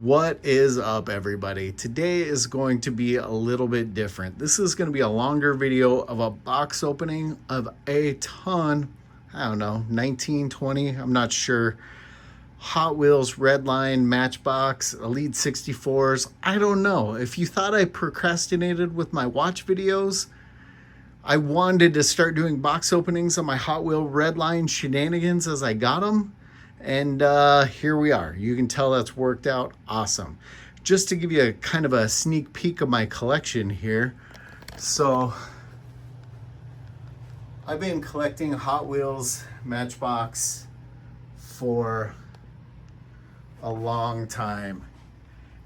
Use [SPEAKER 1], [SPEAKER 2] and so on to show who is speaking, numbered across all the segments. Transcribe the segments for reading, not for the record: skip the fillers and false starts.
[SPEAKER 1] What is up, everybody? Today is going to be a little bit different. This is going to be a longer video of a box opening of a ton, I don't know, 19, 20, I'm not sure, Hot Wheels, Redline, Matchbox, Elite 64s. I don't know. If you thought I procrastinated with my watch videos, I wanted to start doing box openings on my Hot Wheel Redline shenanigans as I got them. And here we are. You can tell that's worked out awesome. Just to give you a kind of a sneak peek of my collection here. So I've been collecting Hot Wheels Matchbox for a long time.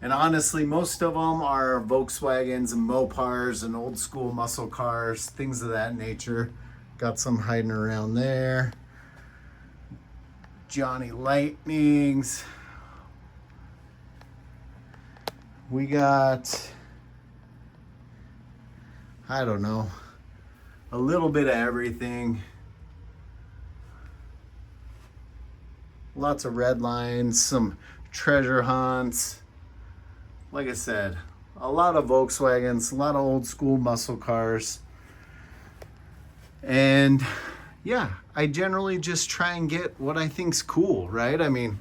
[SPEAKER 1] And honestly, most of them are Volkswagens and Mopars and old school muscle cars, things of that nature. Got some hiding around there. Johnny Lightnings. We got, I don't know, a little bit of everything. Lots of red lines, some treasure hunts. Like I said, a lot of Volkswagens, a lot of old school muscle cars. And yeah, I generally just try and get what I think's cool, right? I mean,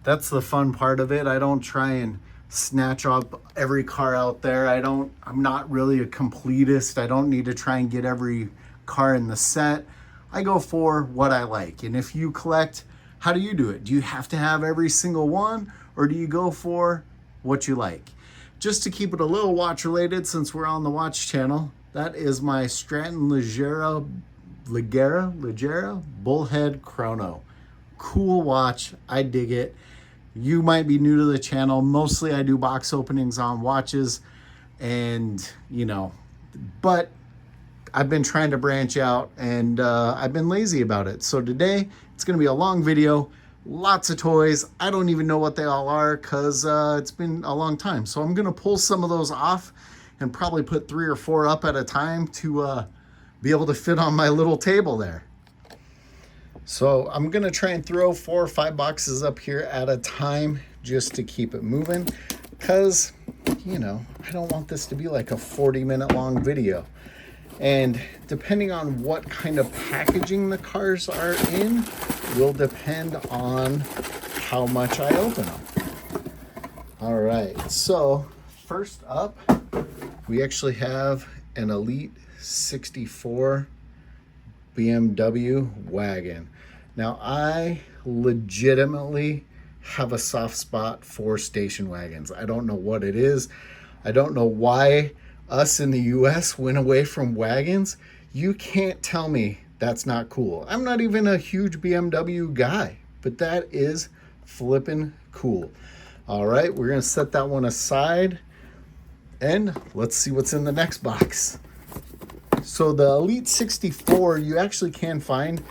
[SPEAKER 1] that's the fun part of it. I don't try and snatch up every car out there. I'm not really a completist. I don't need to try and get every car in the set. I go for what I like. And if you collect, how do you do it? Do you have to have every single one, or do you go for what you like? Just to keep it a little watch related, since we're on the watch channel, that is my Stratton Leggera Bullhead Chrono. Cool watch. I dig it. You might be new to the channel. Mostly I do box openings on watches, and but I've been trying to branch out, and I've been lazy about it. So today it's going to be a long video. Lots of toys. I don't even know what they all are because it's been a long time. So I'm going to pull some of those off and probably put 3 or 4 up at a time to be able to fit on my little table there. So I'm gonna try and throw 4 or 5 boxes up here at a time just to keep it moving, because I don't want this to be like a 40-minute long video. And depending on what kind of packaging the cars are in will depend on how much I open them. All right, so first up, we actually have an Elite 64 BMW wagon. Now, I legitimately have a soft spot for station wagons. I don't know what it is. I don't know why us in the US went away from wagons. You can't tell me that's not cool. I'm not even a huge BMW guy, but that is flippin' cool. All right, we're gonna set that one aside, and let's see what's in the next box. So the Elite 64, you actually can find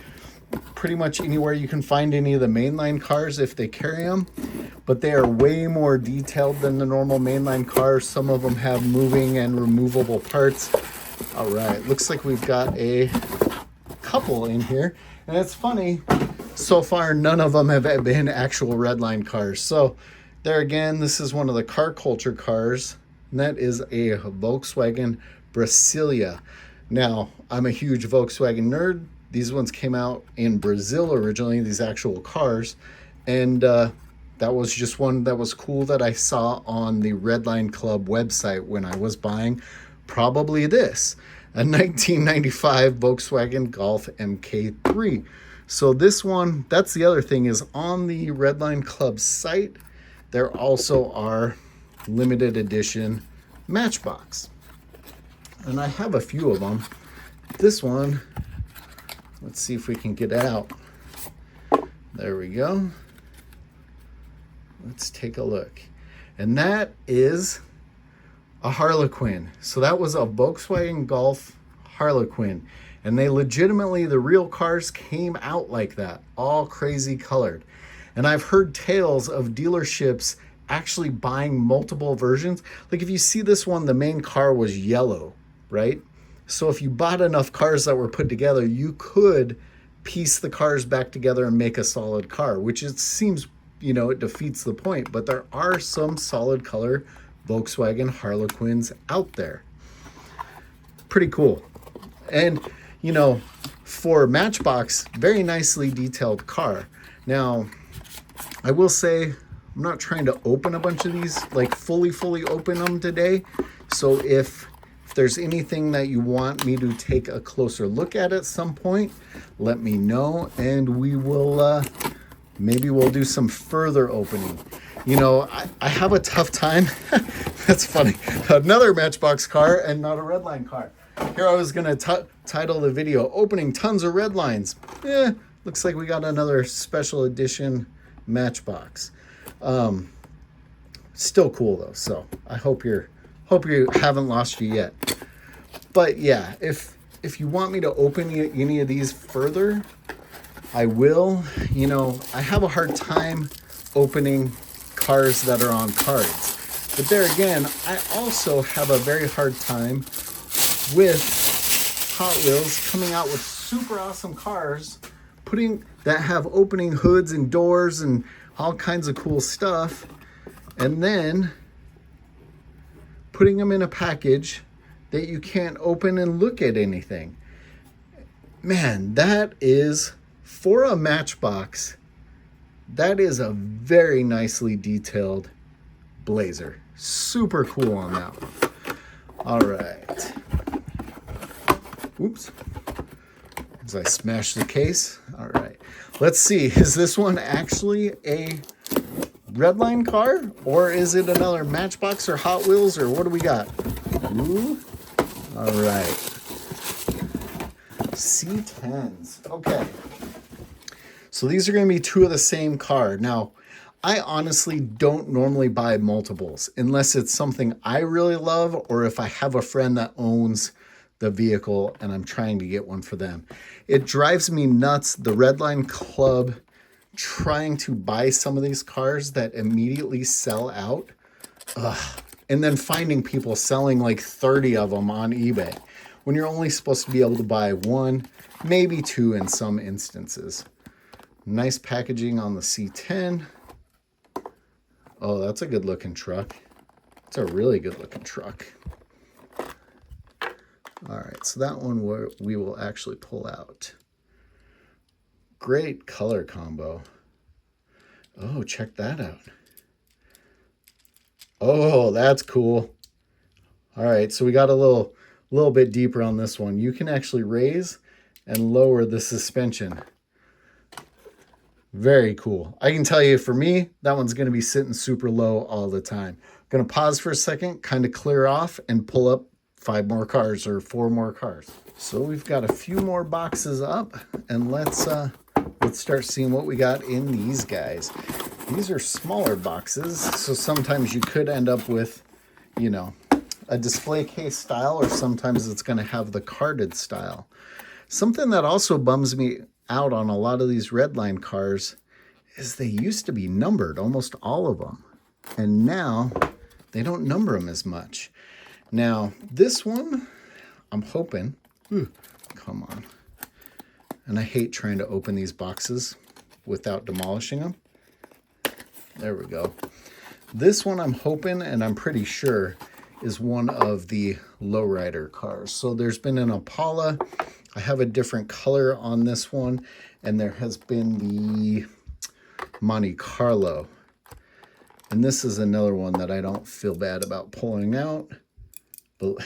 [SPEAKER 1] pretty much anywhere you can find any of the mainline cars if they carry them, but they are way more detailed than the normal mainline cars. Some of them have moving and removable parts. All right, looks like we've got a couple in here, and it's funny, so far none of them have been actual Redline cars. So there again, this is one of the car culture cars, and that is a Volkswagen Brasilia. Now, I'm a huge Volkswagen nerd. These ones came out in Brazil originally, these actual cars. And that was just one that was cool that I saw on the Redline Club website when I was buying probably this, a 1995 Volkswagen Golf MK3. So this one, that's the other thing, is on the Redline Club site, there also are limited edition Matchbox. And I have a few of them. This one, let's see if we can get it out. There we go. Let's take a look. And that is a Harlequin. So that was a Volkswagen Golf Harlequin. And they legitimately, the real cars came out like that, all crazy colored. And I've heard tales of dealerships actually buying multiple versions. Like if you see this one, the main car was yellow, right? So if you bought enough cars that were put together, you could piece the cars back together and make a solid car, which it seems you know, it defeats the point. But there are some solid color Volkswagen Harlequins out there. Pretty cool. And, you know, for Matchbox, very nicely detailed car. Now, I will say, I'm not trying to open a bunch of these, like fully open them today. So if there's anything that you want me to take a closer look at some point, let me know, and we will, maybe we'll do some further opening. You know, I have a tough time. That's funny. Another Matchbox car and not a Redline car. Here I was going to title the video, Opening Tons of Redlines. Looks like we got another special edition Matchbox. Still cool though, so I hope you haven't lost you yet. But yeah, if you want me to open any of these further, I will. You know, I have a hard time opening cars that are on cards. But there again, I also have a very hard time with Hot Wheels coming out with super awesome cars, that have opening hoods and doors and all kinds of cool stuff, and then putting them in a package that you can't open and look at anything. Man, that is, for a Matchbox, that is a very nicely detailed Blazer. Super cool on that one. All right. Oops. As I smash the case. All right. Let's see. Is this one actually a Redline car? Or is it another Matchbox or Hot Wheels? Or what do we got? Ooh. All right. C10s. Okay. So these are going to be two of the same car. Now, I honestly don't normally buy multiples unless it's something I really love or if I have a friend that owns the vehicle and I'm trying to get one for them. It drives me nuts, the Redline Club trying to buy some of these cars that immediately sell out. And then finding people selling like 30 of them on eBay when you're only supposed to be able to buy one, maybe two in some instances. Nice packaging on the C10. Oh, that's a good looking truck. It's a really good looking truck. All right, so that one we will actually pull out. Great color combo. Oh, check that out. Oh, that's cool. All right, so we got a little bit deeper on this one. You can actually raise and lower the suspension. Very cool. I can tell you, for me, that one's going to be sitting super low all the time. Going to pause for a second, kind of clear off, and pull up 5 more cars or 4 more cars. So we've got a few more boxes up, and let's start seeing what we got in these guys. These are smaller boxes, so sometimes you could end up with, you know, a display case style, or sometimes it's going to have the carded style. Something that also bums me out on a lot of these Redline cars is they used to be numbered, almost all of them, and now they don't number them as much. Now this one, I'm hoping, come on, and I hate trying to open these boxes without demolishing them. There we go. This one I'm hoping, and I'm pretty sure, is one of the lowrider cars. So there's been an Impala. I have a different color on this one, and there has been the Monte Carlo. And this is another one that I don't feel bad about pulling out. But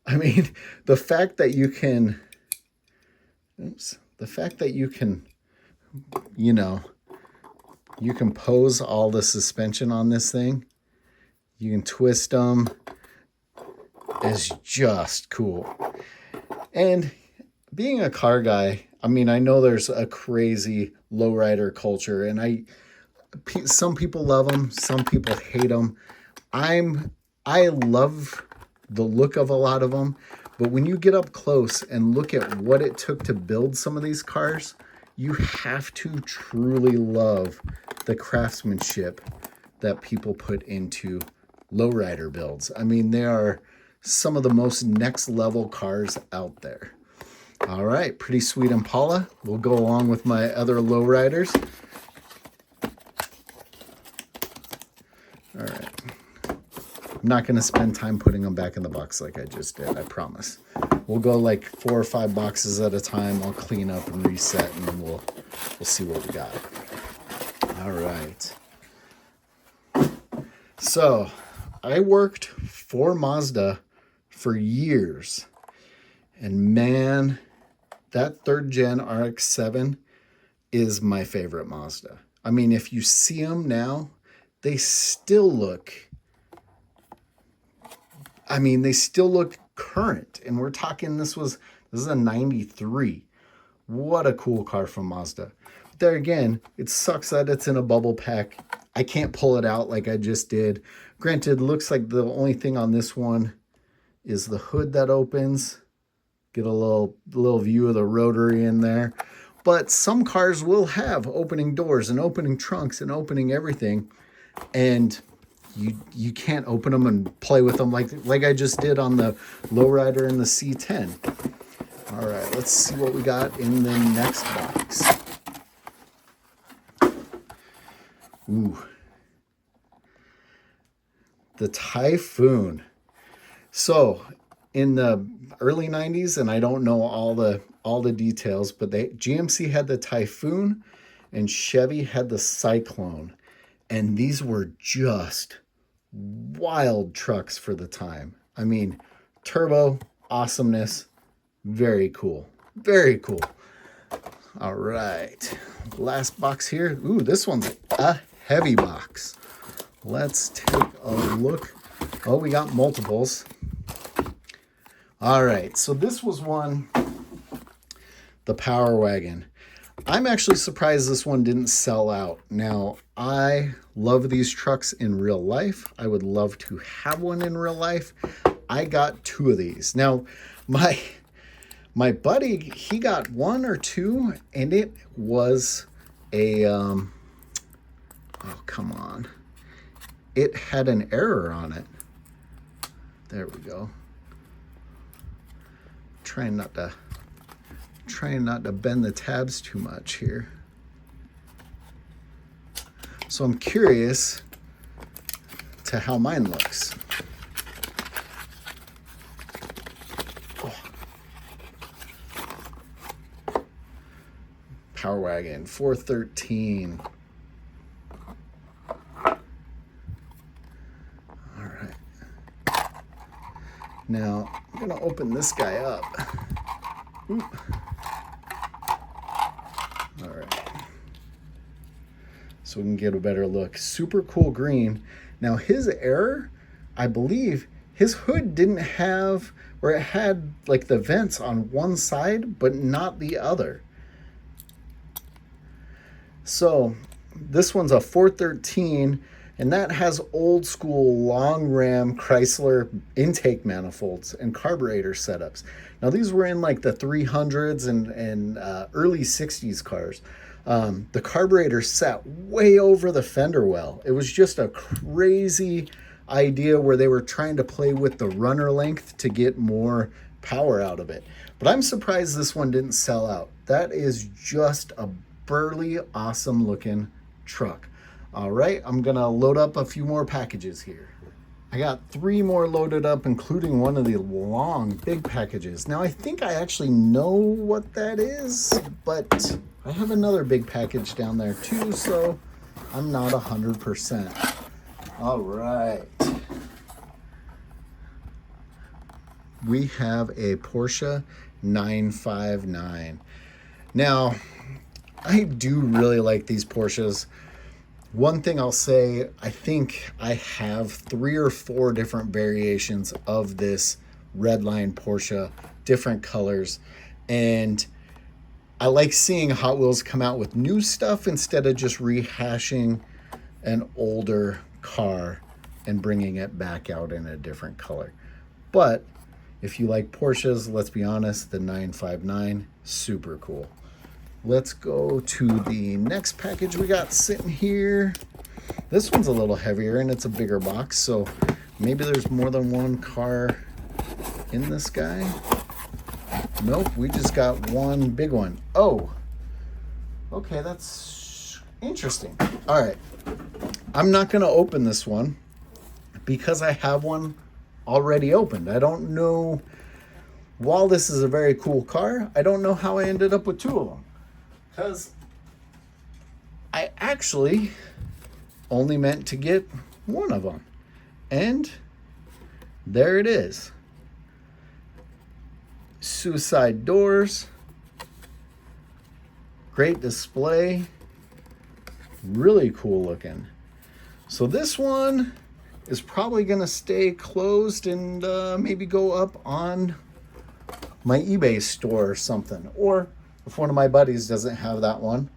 [SPEAKER 1] I mean, the fact that you can, you know, you can pose all the suspension on this thing. You can twist them. Is just cool. And being a car guy, I mean, I know there's a crazy lowrider culture, and some people love them, some people hate them. I love the look of a lot of them, but when you get up close and look at what it took to build some of these cars, you have to truly love the craftsmanship that people put into lowrider builds. I mean, they are some of the most next level cars out there. All right, pretty sweet Impala. We'll go along with my other lowriders. All right. I'm not going to spend time putting them back in the box like I just did, I promise. We'll go like 4 or 5 boxes at a time. I'll clean up and reset, and then we'll see what we got. All right. So I worked for Mazda for years, and man, that 3rd gen RX-7 is my favorite Mazda. I mean, if you see them now, they still look, they still look current. And we're talking, this is a 93. What a cool car from Mazda. But there again, it sucks that it's in a bubble pack. I can't pull it out like I just did. Granted, looks like the only thing on this one is the hood that opens. Get a little view of the rotary in there. But some cars will have opening doors and opening trunks and opening everything. And you can't open them and play with them like I just did on the lowrider and the C10. All right, let's see what we got in the next box. Ooh. The Typhoon. So in the early 90s, and I don't know all the details, but GMC had the Typhoon and Chevy had the Cyclone. And these were just wild trucks for the time. I mean, turbo, awesomeness, very cool. Very cool. All right. Last box here. Ooh, this one's a heavy box. Let's take a look. Oh, we got multiples. All right. So this was one, the Power Wagon. I'm actually surprised this one didn't sell out. Now, I love these trucks in real life. I would love to have one in real life. I got 2 of these. Now, my buddy, he got 1 or 2, and it was a, oh, come on. It had an error on it. There we go. Trying not to bend the tabs too much here. So I'm curious to how mine looks. Oh. Power Wagon 413. All right. Now I'm gonna open this guy up. Oop. All right. So we can get a better look. Super cool green. Now his error, I believe his hood didn't have, or it had like the vents on one side, but not the other. So this one's a 413, and that has old school long ram Chrysler intake manifolds and carburetor setups. Now these were in like the 300s and early 60s cars. The carburetor sat way over the fender well. It was just a crazy idea where they were trying to play with the runner length to get more power out of it. But I'm surprised this one didn't sell out. That is just a burly, awesome looking truck. All right, I'm gonna load up a few more packages here. I got 3 more loaded up, including one of the long, big packages. Now, I think I actually know what that is, but I have another big package down there too, so I'm not 100%. All right. We have a Porsche 959. Now, I do really like these Porsches. One thing I'll say, I think I have 3 or 4 different variations of this Redline Porsche, different colors. And I like seeing Hot Wheels come out with new stuff instead of just rehashing an older car and bringing it back out in a different color. But if you like Porsches, let's be honest, the 959, super cool. Let's go to the next package we got sitting here. This one's a little heavier and it's a bigger box, so maybe there's more than one car in this guy. Nope, we just got one big one. Oh, okay, that's interesting. All right, I'm not going to open this one because I have one already opened. I don't know, while this is a very cool car, I don't know how I ended up with two of them. Because I actually only meant to get one of them. And there it is. Suicide doors. Great display. Really cool looking. So this one is probably going to stay closed and maybe go up on my eBay store or something. Or if one of my buddies doesn't have that one,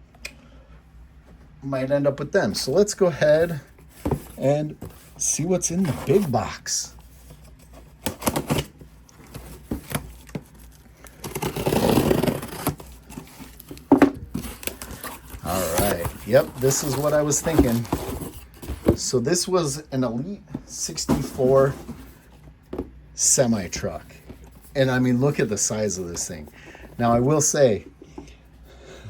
[SPEAKER 1] might end up with them. So let's go ahead and see what's in the big box. All right. Yep, this is what I was thinking. So this was an Elite 64 semi-truck. And I mean, look at the size of this thing. Now, I will say,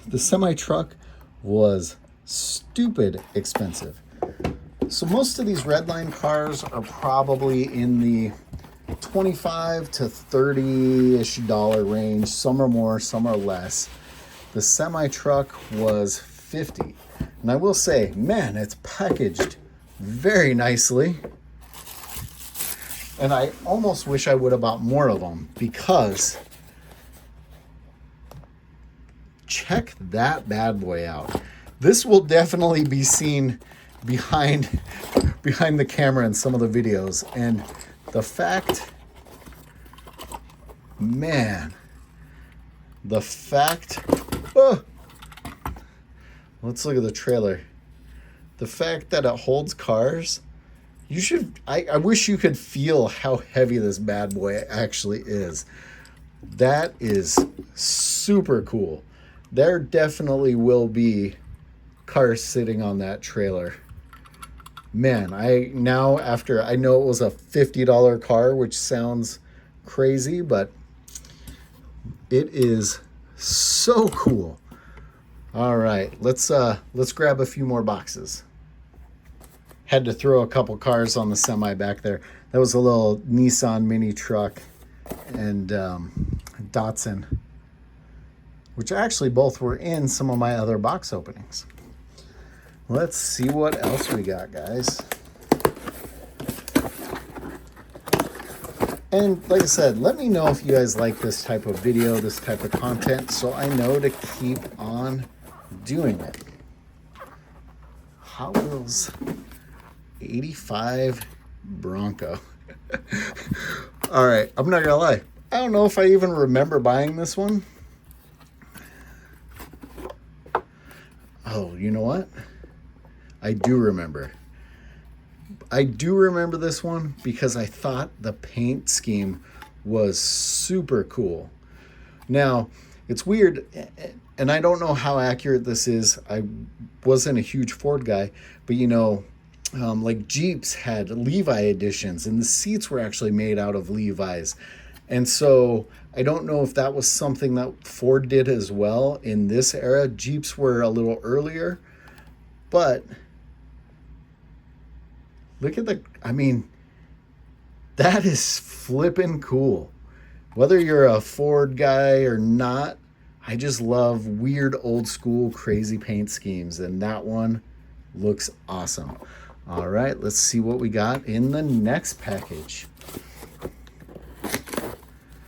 [SPEAKER 1] the semi-truck was stupid expensive. So most of these Redline cars are probably in the $25 to $30-ish range. Some are more, some are less. The semi-truck was $50. And I will say, man, it's packaged very nicely. And I almost wish I would have bought more of them, because check that bad boy out. This will definitely be seen behind the camera in some of the videos. And the fact, man, the fact, oh, let's look at the trailer. The fact that it holds cars, you should, I wish you could feel how heavy this bad boy actually is. That is super cool. There definitely will be cars sitting on that trailer. Man, after I know it was a $50 car, which sounds crazy, but it is so cool. All right, let's grab a few more boxes. Had to throw a couple cars on the semi back there. That was a little Nissan mini truck and Datsun, which actually both were in some of my other box openings. Let's see what else we got, guys. And like I said, let me know if you guys like this type of video, this type of content, so I know to keep on doing it. Hot Wheels 85 Bronco. All right, I'm not gonna lie. I don't know if I even remember buying this one. Oh, you know what? I do remember. I do remember this one because I thought the paint scheme was super cool. Now, it's weird, and I don't know how accurate this is. I wasn't a huge Ford guy, but you know, like Jeeps had Levi editions, and the seats were actually made out of Levi's. And so I don't know if that was something that Ford did as well in this era. Jeeps were a little earlier, but look at that is flippin' cool. Whether you're a Ford guy or not, I just love weird old school crazy paint schemes, and that one looks awesome. All right, let's see what we got in the next package.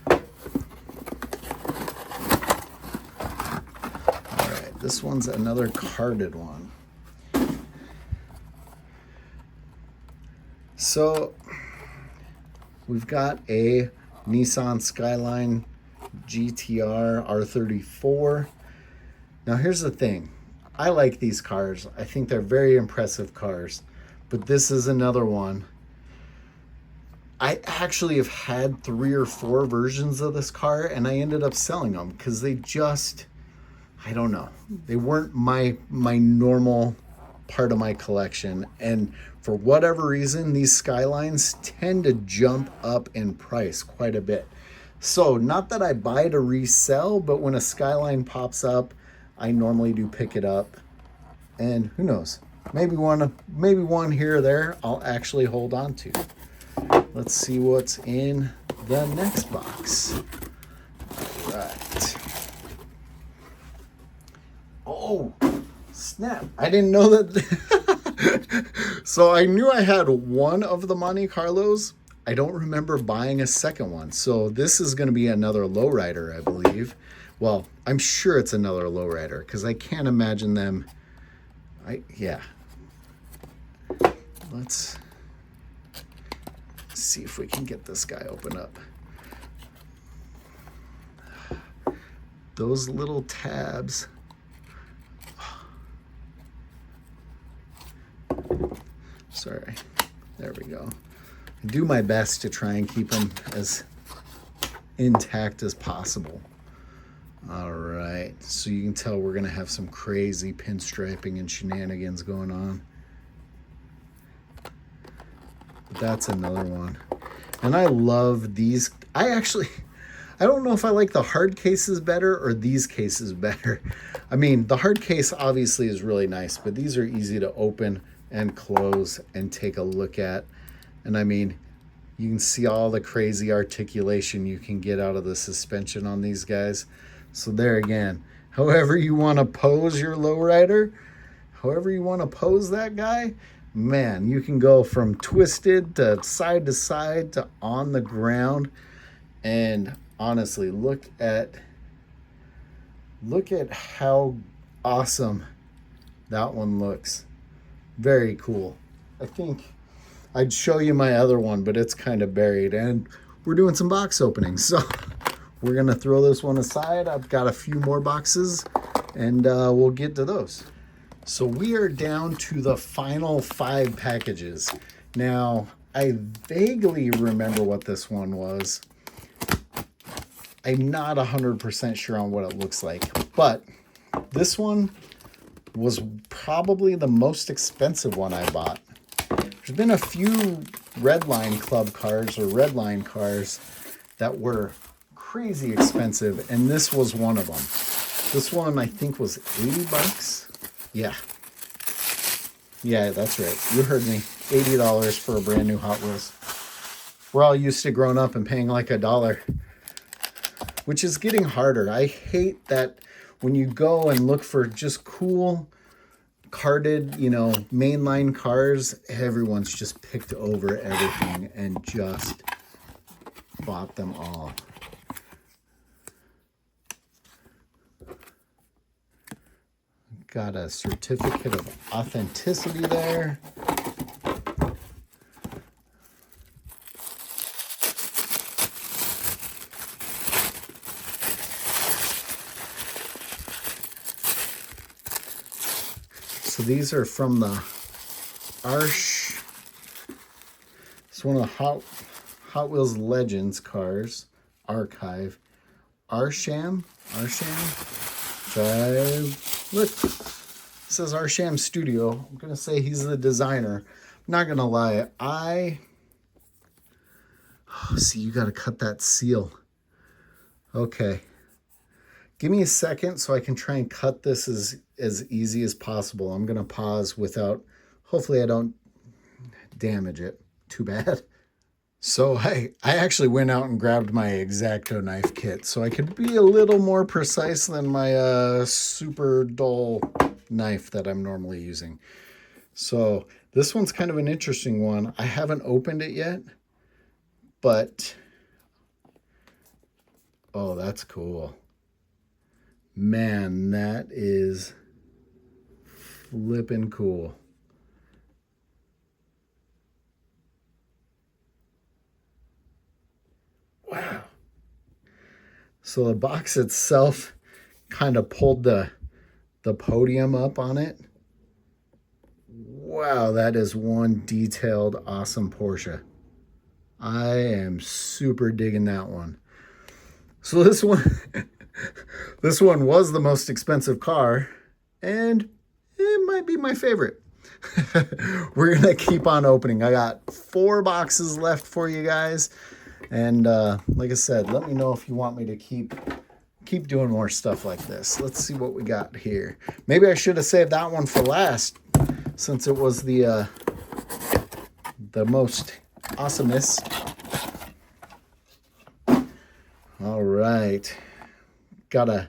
[SPEAKER 1] All right, this one's another carded one. So we've got a Nissan Skyline GTR R34. Now here's the thing. I like these cars. I think they're very impressive cars. But this is another one. I actually have had 3 or 4 versions of this car, and I ended up selling them because they just, I don't know. They weren't my normal part of my collection. And for whatever reason, these Skylines tend to jump up in price quite a bit. So not that I buy to resell, but when a Skyline pops up, I normally do pick it up. And who knows, maybe one here or there I'll actually hold on to. Let's see what's in the next box. All right. Oh, snap. I didn't know that. So I knew I had one of the Monte Carlos. I don't remember buying a second one. So this is going to be another lowrider, I believe. Well, I'm sure it's another lowrider because I can't imagine them. Yeah. Let's see if we can get this guy open up. Those little tabs. Sorry. There we go. I do my best to try and keep them as intact as possible. All right. So you can tell we're going to have some crazy pinstriping and shenanigans going on. But that's another one. And I love these. I don't know if I like the hard cases better or these cases better. I mean, the hard case obviously is really nice, but these are easy to open and close and take a look at. And I mean, you can see all the crazy articulation you can get out of the suspension on these guys. So there again, however you want to pose your lowrider, however you want to pose that guy, man, you can go from twisted to side to on the ground. And honestly, look at how awesome that one looks. Very cool. I think I'd show you my other one, but it's kind of buried, and we're doing some box openings. So we're going to throw this one aside. I've got a few more boxes, and we'll get to those. So we are down to the final 5 packages. Now, I vaguely remember what this one was. I'm not 100% sure on what it looks like, but this one was probably the most expensive one I bought. There's been a few Redline club cars or Redline cars that were crazy expensive, and this was one of them. This one I think was 80 bucks. Yeah, that's right. You heard me. $80 for a brand new Hot Wheels. We're all used to growing up and paying like $1, which is getting harder. I hate that when you go and look for just cool carded, mainline cars, everyone's just picked over everything and just bought them all. Got a certificate of authenticity there. So these are from the Arsh. It's one of the Hot Wheels Legends cars. Archive. Arsham. Look, it says Arsham Studio. I'm going to say he's the designer. I'm not going to lie. See, you got to cut that seal. Okay. Give me a second so I can try and cut this as easy as possible. I'm going to pause without, hopefully I don't damage it too bad. So I actually went out and grabbed my X-Acto knife kit so I could be a little more precise than my super dull knife that I'm normally using. So this one's kind of an interesting one. I haven't opened it yet, but oh, that's cool. Man, that is flippin' cool. Wow. So the box itself kind of pulled the podium up on it. Wow, that is one detailed, awesome Porsche. I am super digging that one. So this one this one was the most expensive car, and it might be my favorite. We're gonna keep on opening. I got 4 boxes left for you guys, and like I said, let me know if you want me to keep doing more stuff like this. Let's see what we got here. Maybe I should have saved that one for last, since it was the most awesomest. All right, got a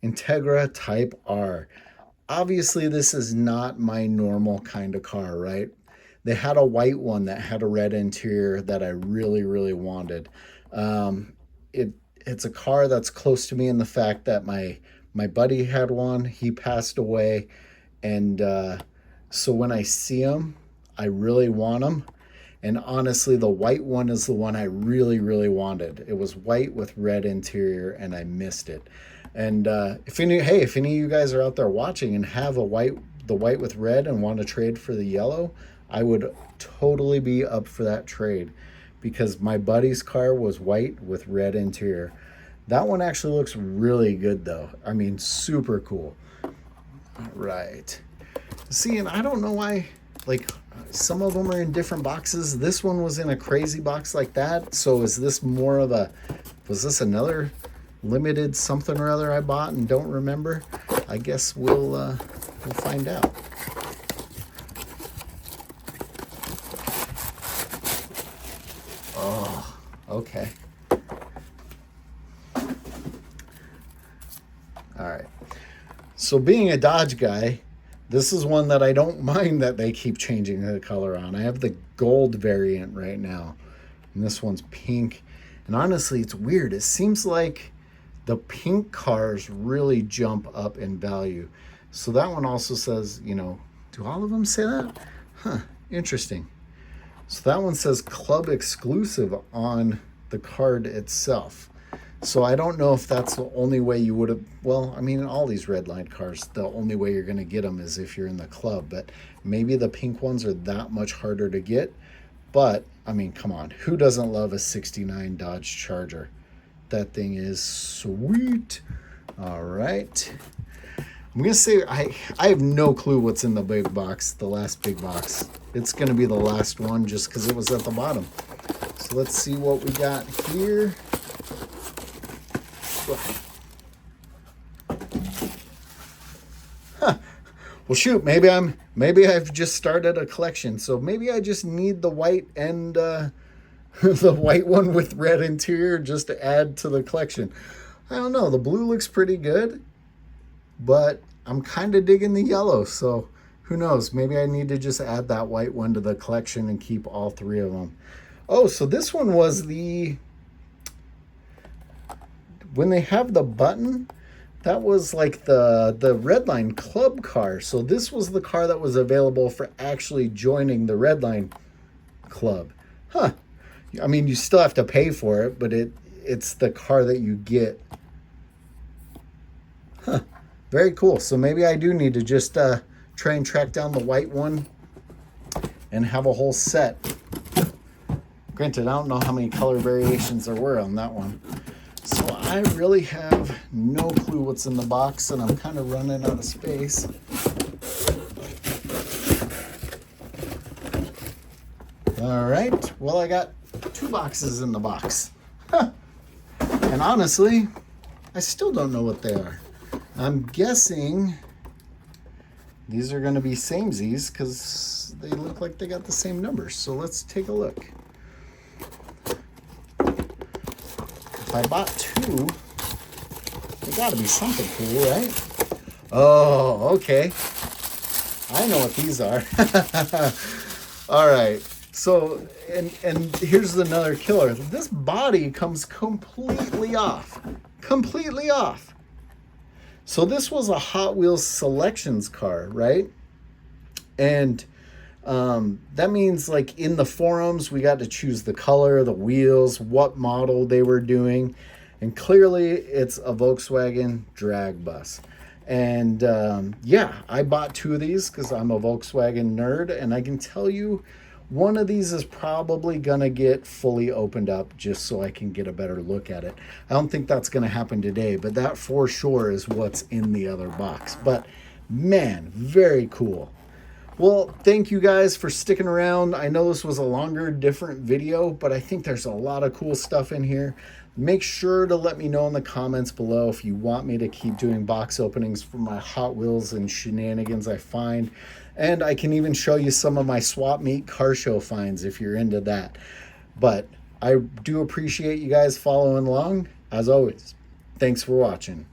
[SPEAKER 1] Integra Type R. Obviously, this is not my normal kind of car, right? They had a white one that had a red interior that I really, really wanted. It's a car that's close to me in the fact that my buddy had one. He passed away, and so when I see him, I really want him. And honestly, the white one is the one I really, really wanted. It was white with red interior, and I missed it. And if any of you guys are out there watching and have the white with red and want to trade for the yellow, I would totally be up for that trade, because my buddy's car was white with red interior. That one actually looks really good though. I mean, super cool. All right. See, and I don't know why, like, some of them are in different boxes. This one was in a crazy box like that. So is this more of a, was this another limited something or other I bought and don't remember? I guess we'll find out. Oh, okay. All right. So being a Dodge guy, this is one that I don't mind that they keep changing the color on. I have the gold variant right now, and this one's pink. And honestly, it's weird. It seems like the pink cars really jump up in value. So that one also says, you know, do all of them say that? Huh, interesting. So that one says club exclusive on the card itself. So I don't know if that's the only way you would have, well, I mean, all these Redline cars, the only way you're going to get them is if you're in the club. But maybe the pink ones are that much harder to get. But, I mean, come on. Who doesn't love a 69 Dodge Charger? That thing is sweet. All right. I'm going to say I have no clue what's in the big box, the last big box. It's going to be the last one just because it was at the bottom. So let's see what we got here. Huh. Well, shoot, maybe I've just started a collection. So maybe I just need the white and the white one with red interior just to add to the collection. I don't know. The blue looks pretty good, but I'm kind of digging the yellow. So who knows? Maybe I need to just add that white one to the collection and keep all three of them. Oh, so this one was when they have the button, that was like the Redline club car. So this was the car that was available for actually joining the Redline club. Huh. I mean, you still have to pay for it, but it's the car that you get. Huh. Very cool. So maybe I do need to just try and track down the white one and have a whole set. Granted, I don't know how many color variations there were on that one. So I really have no clue what's in the box, and I'm kind of running out of space. All right. Well, I got 2 boxes in the box. Huh. And honestly, I still don't know what they are. I'm guessing these are going to be samesies because they look like they got the same numbers. So let's take a look. If I bought 2, they got to be something cool, right? Oh, okay. I know what these are. All right. So, and here's another killer. This body comes completely off. Completely off. So this was a Hot Wheels Selections car, right? And that means, like, in the forums, we got to choose the color, the wheels, what model they were doing. And clearly, it's a Volkswagen drag bus. And yeah, I bought 2 of these because I'm a Volkswagen nerd. And I can tell you, one of these is probably going to get fully opened up just so I can get a better look at it. I don't think that's going to happen today, but that for sure is what's in the other box. But man, very cool. Well, thank you guys for sticking around. I know this was a longer, different video, but I think there's a lot of cool stuff in here. Make sure to let me know in the comments below if you want me to keep doing box openings for my Hot Wheels and shenanigans I find. And I can even show you some of my swap meet car show finds if you're into that. But I do appreciate you guys following along. As always, thanks for watching.